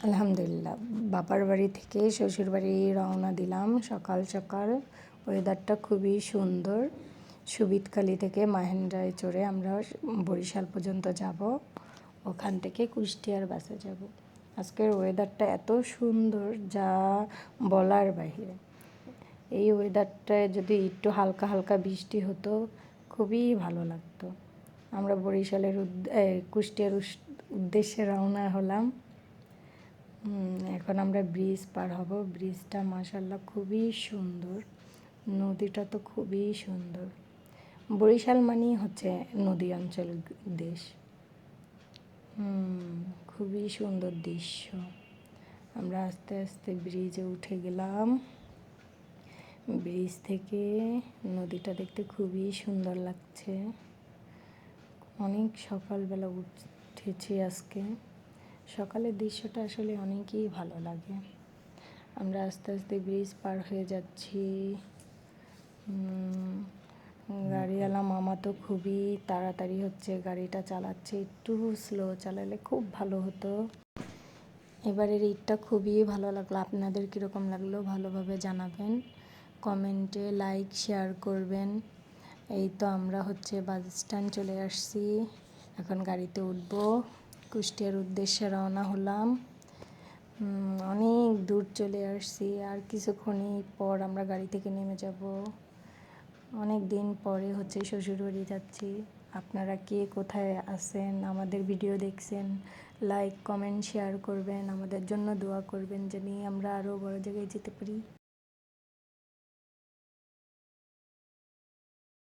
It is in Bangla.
আলহামদুলিল্লাহ, বাবার বাড়ি থেকে শ্বশুর বাড়ি রওনা দিলাম সকাল সকাল। ওয়েদারটা খুবই সুন্দর। সুবিদখালি থেকে মাহেন্দ্রায় চড়ে আমরা বরিশাল পর্যন্ত যাব, ওখান থেকে কুষ্টিয়ার বাসে যাব। আজকের ওয়েদারটা এত সুন্দর যা বলার বাহিরে। এই ওয়েদারটায় যদি একটু হালকা হালকা বৃষ্টি হতো খুবই ভালো লাগতো। আমরা বরিশালের কুষ্টিয়ার উদ্দেশ্যে রওনা হলাম। এখন আমরা ব্রিজ পার হব। ব্রিজটা মাশাআল্লাহ খুবই সুন্দর, নদীটা তো খুবই সুন্দর। বরিশাল মানেই হচ্ছে নদী অঞ্চল দেশ। খুবই সুন্দর দৃশ্য। আমরা আস্তে আস্তে ব্রিজে উঠে গেলাম। ব্রিজ থেকে নদীটা দেখতে খুবই সুন্দর লাগছে। অনেক সকালবেলা উঠেছি আজকে। সকালের দৃশ্যটা আসলে অনেকই ভালো লাগে। আমরা আস্তে আস্তে ব্রিজ পার হয়ে যাচ্ছি। গাড়িওয়ালা মামা তো খুবই তাড়াতাড়ি হচ্ছে গাড়িটা চালাচ্ছে, একটু স্লো চালালে খুব ভালো হতো। এবারের ঈদটা খুবই ভালো লাগলো। আপনাদের কীরকম লাগলো ভালোভাবে জানাবেন, কমেন্টে লাইক শেয়ার করবেন। এই তো আমরা হচ্ছে বাস স্ট্যান্ড চলে আসছি, এখন গাড়িতে উঠবো, কুষ্টিয়ার উদ্দেশ্যে রওনা হলাম। অনেক দূর চলে আসছি, আর কিছুক্ষণই পর আমরা গাড়ি থেকে নেমে যাব। অনেক দিন পরে হচ্ছে শ্বশুরবাড়ি যাচ্ছি। আপনারা কে কোথায় আছেন, আমাদের ভিডিও দেখছেন, লাইক কমেন্ট শেয়ার করবেন, আমাদের জন্য দোয়া করবেন, জানি আমরা আরও বড় জায়গায় যেতে পারি।